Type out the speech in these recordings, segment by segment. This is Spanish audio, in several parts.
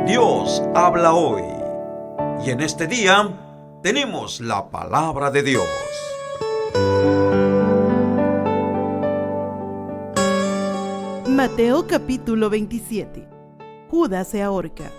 Dios habla hoy. Y en este día tenemos la palabra de Dios. Mateo capítulo 27. Judas se ahorca.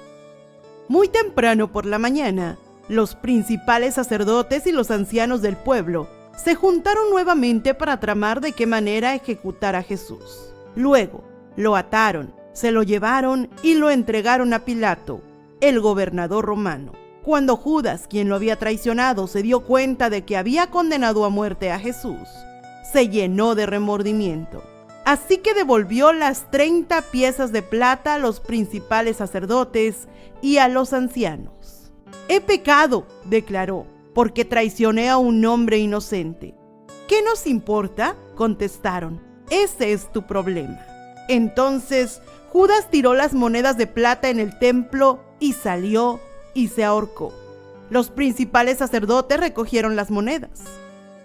Muy temprano por la mañana, los principales sacerdotes y los ancianos del pueblo se juntaron nuevamente para tramar de qué manera ejecutar a Jesús. Luego, lo ataron, se lo llevaron y lo entregaron a Pilato, el gobernador romano. Cuando Judas, quien lo había traicionado, se dio cuenta de que había condenado a muerte a Jesús, se llenó de remordimiento. Así que devolvió las 30 piezas de plata a los principales sacerdotes y a los ancianos. «He pecado», declaró, «porque traicioné a un hombre inocente». «¿Qué nos importa?», contestaron. «Ese es tu problema». Entonces Judas tiró las monedas de plata en el templo y salió y se ahorcó. Los principales sacerdotes recogieron las monedas.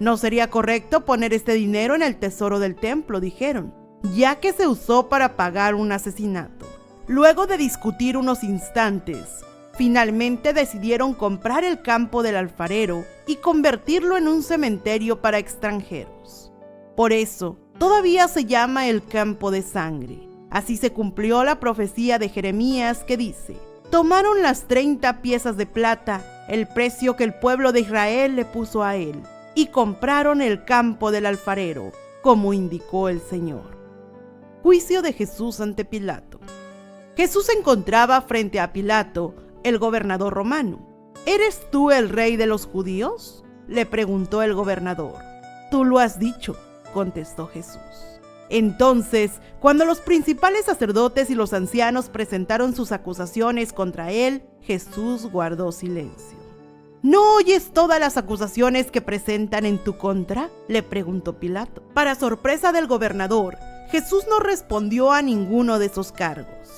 «No sería correcto poner este dinero en el tesoro del templo», dijeron, «ya que se usó para pagar un asesinato». Luego de discutir unos instantes, finalmente decidieron comprar el campo del alfarero y convertirlo en un cementerio para extranjeros. Por eso, todavía se llama el campo de sangre. Así se cumplió la profecía de Jeremías que dice: «Tomaron las 30 piezas de plata, el precio que el pueblo de Israel le puso a él, y compraron el campo del alfarero, como indicó el Señor». Juicio de Jesús ante Pilato. Jesús se encontraba frente a Pilato, el gobernador romano. «¿Eres tú el rey de los judíos?», le preguntó el gobernador. «Tú lo has dicho», contestó Jesús. Entonces, cuando los principales sacerdotes y los ancianos presentaron sus acusaciones contra él, Jesús guardó silencio. «¿No oyes todas las acusaciones que presentan en tu contra?», le preguntó Pilato. Para sorpresa del gobernador, Jesús no respondió a ninguno de esos cargos.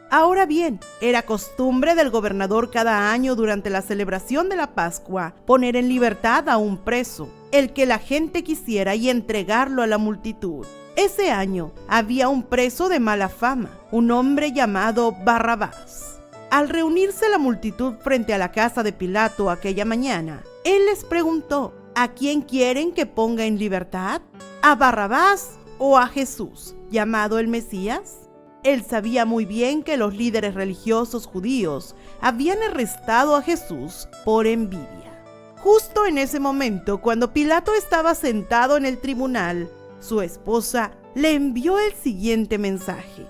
Ahora bien, era costumbre del gobernador cada año durante la celebración de la Pascua poner en libertad a un preso, el que la gente quisiera, y entregarlo a la multitud. Ese año había un preso de mala fama, un hombre llamado Barrabás. Al reunirse la multitud frente a la casa de Pilato aquella mañana, él les preguntó: «¿A quién quieren que ponga en libertad? ¿A Barrabás o a Jesús, llamado el Mesías?». Él sabía muy bien que los líderes religiosos judíos habían arrestado a Jesús por envidia. Justo en ese momento, cuando Pilato estaba sentado en el tribunal, su esposa le envió el siguiente mensaje: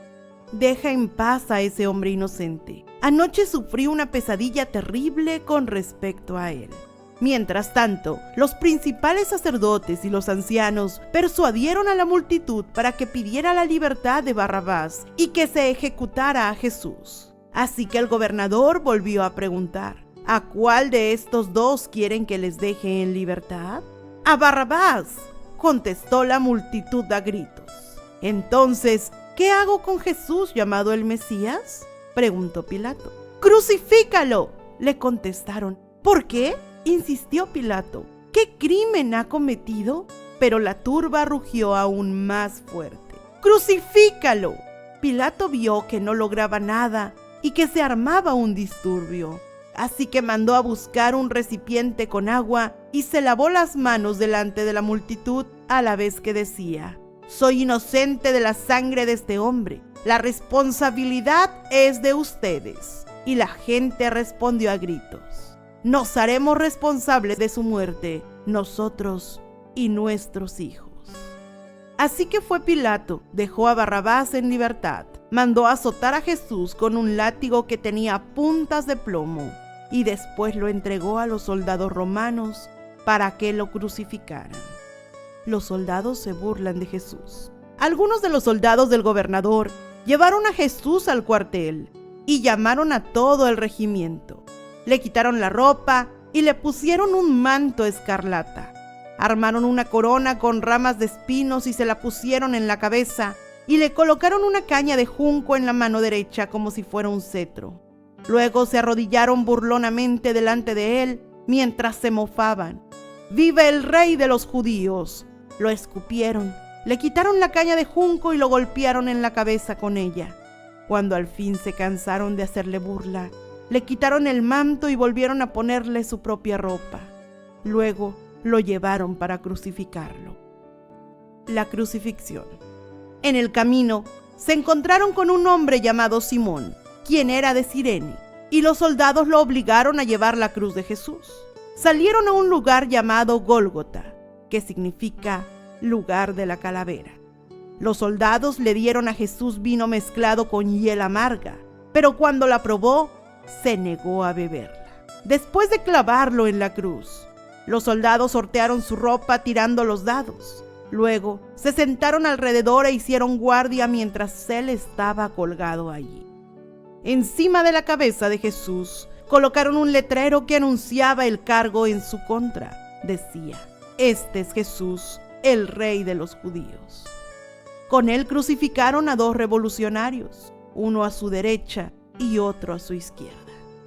«Deja en paz a ese hombre inocente. Anoche sufrí una pesadilla terrible con respecto a él». Mientras tanto, los principales sacerdotes y los ancianos persuadieron a la multitud para que pidiera la libertad de Barrabás y que se ejecutara a Jesús. Así que el gobernador volvió a preguntar: «¿A cuál de estos dos quieren que les deje en libertad?». «A Barrabás», contestó la multitud a gritos. «Entonces, ¿qué hago con Jesús llamado el Mesías?», preguntó Pilato. «¡Crucifícalo!», le contestaron. «¿Por qué?», insistió Pilato. «¿Qué crimen ha cometido?». Pero la turba rugió aún más fuerte. «¡Crucifícalo!». Pilato vio que no lograba nada y que se armaba un disturbio. Así que mandó a buscar un recipiente con agua y se lavó las manos delante de la multitud a la vez que decía: «Soy inocente de la sangre de este hombre. La responsabilidad es de ustedes». Y la gente respondió a gritos: «Nos haremos responsables de su muerte, nosotros y nuestros hijos». Así que fue Pilato, dejó a Barrabás en libertad, mandó azotar a Jesús con un látigo que tenía puntas de plomo y después lo entregó a los soldados romanos para que lo crucificaran. Los soldados se burlan de Jesús. Algunos de los soldados del gobernador llevaron a Jesús al cuartel y llamaron a todo el regimiento. Le quitaron la ropa y le pusieron un manto escarlata. Armaron una corona con ramas de espinos y se la pusieron en la cabeza y le colocaron una caña de junco en la mano derecha como si fuera un cetro. Luego se arrodillaron burlonamente delante de él mientras se mofaban. «¡Vive el rey de los judíos!», lo escupieron, le quitaron la caña de junco y lo golpearon en la cabeza con ella. Cuando al fin se cansaron de hacerle burla, le quitaron el manto y volvieron a ponerle su propia ropa. Luego lo llevaron para crucificarlo. La crucifixión. En el camino se encontraron con un hombre llamado Simón, quien era de Cirene, y los soldados lo obligaron a llevar la cruz de Jesús. Salieron a un lugar llamado Gólgota, que significa lugar de la calavera. Los soldados le dieron a Jesús vino mezclado con hiel amarga, pero cuando la probó, se negó a beberla. Después de clavarlo en la cruz, los soldados sortearon su ropa tirando los dados. Luego se sentaron alrededor e hicieron guardia mientras él estaba colgado allí. Encima de la cabeza de Jesús colocaron un letrero que anunciaba el cargo en su contra. Decía: "Este es Jesús, el Rey de los judíos". Con él crucificaron a 2 revolucionarios, uno a su derecha y otro a su izquierda.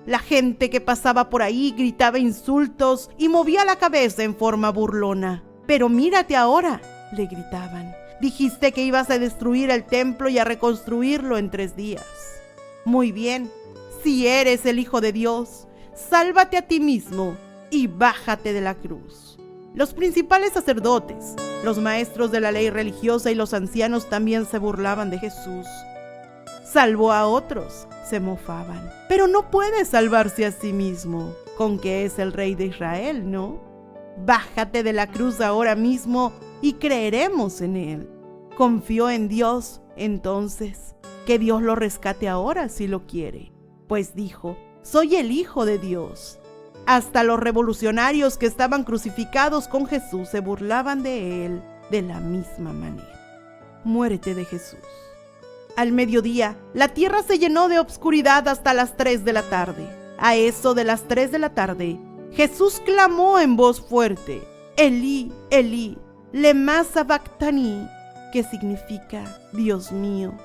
La gente que pasaba por ahí gritaba insultos y movía la cabeza en forma burlona. «Pero mírate ahora», le gritaban. «Dijiste que ibas a destruir el templo y a reconstruirlo en 3 días. Muy bien, si eres el Hijo de Dios, sálvate a ti mismo y bájate de la cruz». Los principales sacerdotes, los maestros de la ley religiosa y los ancianos también se burlaban de Jesús. Salvó a otros, se mofaban. Pero no puede salvarse a sí mismo, con que es el Rey de Israel, ¿no? Bájate de la cruz ahora mismo y creeremos en él. Confió en Dios, entonces, que Dios lo rescate ahora si lo quiere. Pues dijo: «Soy el Hijo de Dios». Hasta los revolucionarios que estaban crucificados con Jesús se burlaban de él de la misma manera. Muerte de Jesús. Al mediodía, la tierra se llenó de obscuridad hasta las 3 de la tarde. A eso de las 3 de la tarde, Jesús clamó en voz fuerte: «Elí, Elí, lema sabactani», que significa: Dios mío,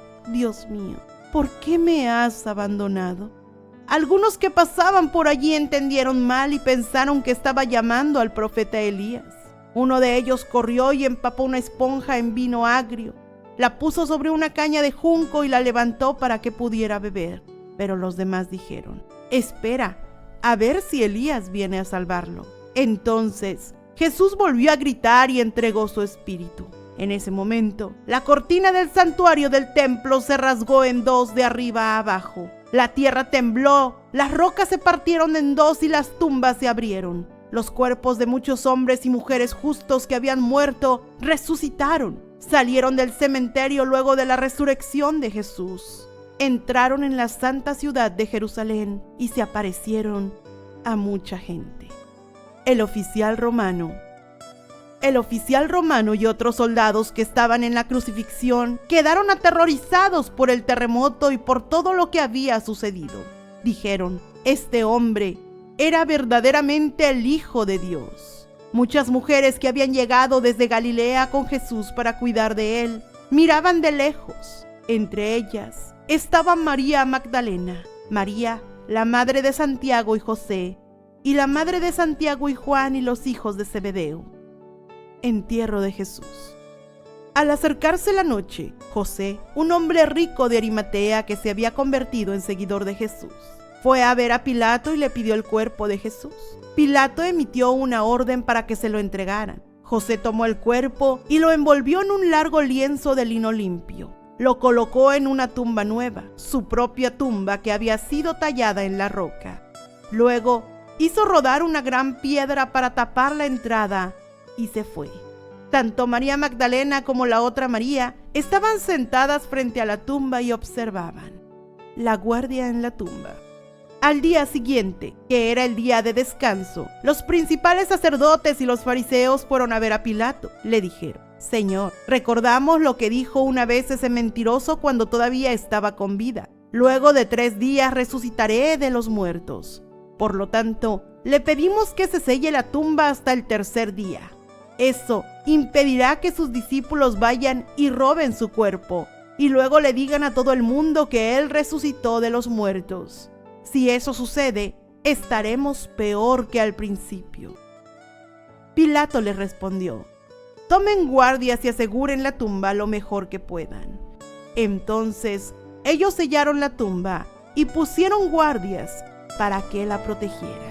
¿por qué me has abandonado? Algunos que pasaban por allí entendieron mal y pensaron que estaba llamando al profeta Elías. Uno de ellos corrió y empapó una esponja en vino agrio, la puso sobre una caña de junco y la levantó para que pudiera beber. Pero los demás dijeron: «Espera, a ver si Elías viene a salvarlo». Entonces Jesús volvió a gritar y entregó su espíritu. En ese momento, la cortina del santuario del templo se rasgó en 2 de arriba a abajo. La tierra tembló, las rocas se partieron en 2 y las tumbas se abrieron. Los cuerpos de muchos hombres y mujeres justos que habían muerto resucitaron. Salieron del cementerio luego de la resurrección de Jesús. Entraron en la santa ciudad de Jerusalén y se aparecieron a mucha gente. El oficial romano y otros soldados que estaban en la crucifixión quedaron aterrorizados por el terremoto y por todo lo que había sucedido. Dijeron: «Este hombre era verdaderamente el Hijo de Dios». Muchas mujeres que habían llegado desde Galilea con Jesús para cuidar de él miraban de lejos. Entre ellas estaba María Magdalena, María, la madre de Santiago y José, y la madre de Santiago y Juan y los hijos de Zebedeo. Entierro de Jesús. Al acercarse la noche, José, un hombre rico de Arimatea que se había convertido en seguidor de Jesús, fue a ver a Pilato y le pidió el cuerpo de Jesús. Pilato emitió una orden para que se lo entregaran. José tomó el cuerpo y lo envolvió en un largo lienzo de lino limpio. Lo colocó en una tumba nueva, su propia tumba que había sido tallada en la roca. Luego hizo rodar una gran piedra para tapar la entrada y se fue. Tanto María Magdalena como la otra María estaban sentadas frente a la tumba y observaban. La guardia en la tumba. Al día siguiente, que era el día de descanso, los principales sacerdotes y los fariseos fueron a ver a Pilato. Le dijeron: «Señor, recordamos lo que dijo una vez ese mentiroso cuando todavía estaba con vida. Luego de 3 días resucitaré de los muertos. Por lo tanto, le pedimos que se selle la tumba hasta el 3er día. Eso impedirá que sus discípulos vayan y roben su cuerpo y luego le digan a todo el mundo que él resucitó de los muertos. Si eso sucede, estaremos peor que al principio». Pilato les respondió: «Tomen guardias y aseguren la tumba lo mejor que puedan». Entonces ellos sellaron la tumba y pusieron guardias para que la protegieran.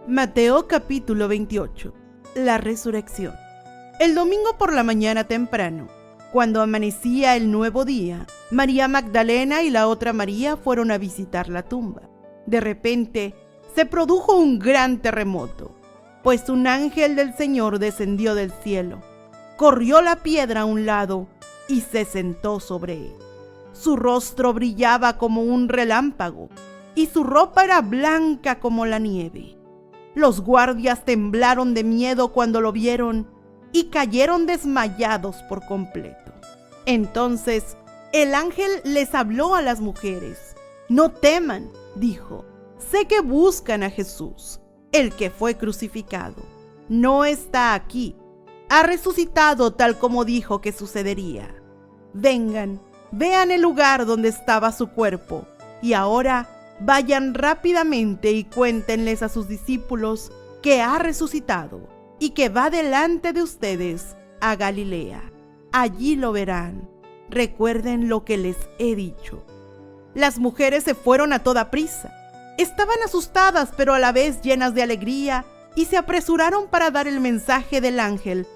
Mateo capítulo 28. La resurrección. El domingo por la mañana temprano, cuando amanecía el nuevo día, María Magdalena y la otra María fueron a visitar la tumba. De repente, se produjo un gran terremoto, pues un ángel del Señor descendió del cielo, corrió la piedra a un lado y se sentó sobre él. Su rostro brillaba como un relámpago y su ropa era blanca como la nieve. Los guardias temblaron de miedo cuando lo vieron y cayeron desmayados por completo. Entonces el ángel les habló a las mujeres. «No teman», dijo, «sé que buscan a Jesús, el que fue crucificado. No está aquí. Ha resucitado tal como dijo que sucedería. Vengan, vean el lugar donde estaba su cuerpo y ahora vayan rápidamente y cuéntenles a sus discípulos que ha resucitado y que va delante de ustedes a Galilea. Allí lo verán. Recuerden lo que les he dicho». Las mujeres se fueron a toda prisa. Estaban asustadas, pero a la vez llenas de alegría, y se apresuraron para dar el mensaje del ángel.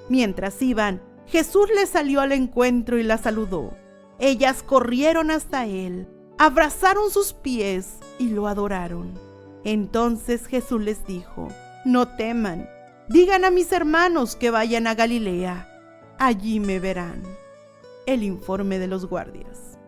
Mientras iban, Jesús les salió al encuentro y las saludó. Ellas corrieron hasta él, abrazaron sus pies y lo adoraron. Entonces Jesús les dijo: «No teman, digan a mis hermanos que vayan a Galilea. Allí me verán». El informe de los guardias.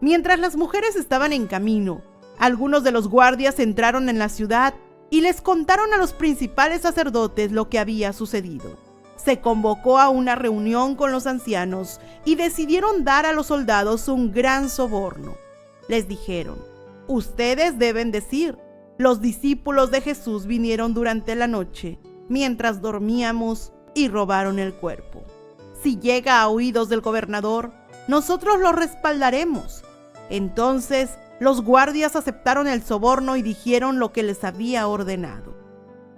Mientras las mujeres estaban en camino, algunos de los guardias entraron en la ciudad y les contaron a los principales sacerdotes lo que había sucedido. Se convocó a una reunión con los ancianos y decidieron dar a los soldados un gran soborno. Les dijeron: «Ustedes deben decir, los discípulos de Jesús vinieron durante la noche, mientras dormíamos, y robaron el cuerpo. Si llega a oídos del gobernador, nosotros lo respaldaremos». Entonces los guardias aceptaron el soborno y dijeron lo que les había ordenado.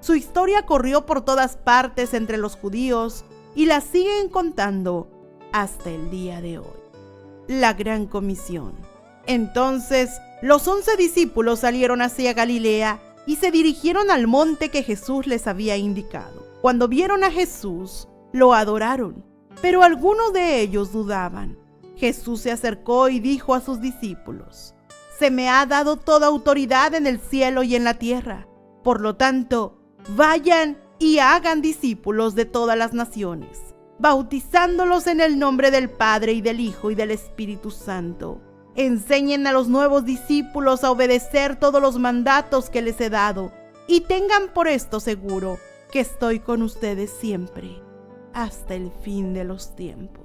Su historia corrió por todas partes entre los judíos y la siguen contando hasta el día de hoy. La Gran Comisión. Entonces los 11 discípulos salieron hacia Galilea y se dirigieron al monte que Jesús les había indicado. Cuando vieron a Jesús, lo adoraron, pero algunos de ellos dudaban. Jesús se acercó y dijo a sus discípulos: «Se me ha dado toda autoridad en el cielo y en la tierra. Por lo tanto, vayan y hagan discípulos de todas las naciones, bautizándolos en el nombre del Padre y del Hijo y del Espíritu Santo. Enseñen a los nuevos discípulos a obedecer todos los mandatos que les he dado, y tengan por esto seguro que estoy con ustedes siempre, hasta el fin de los tiempos».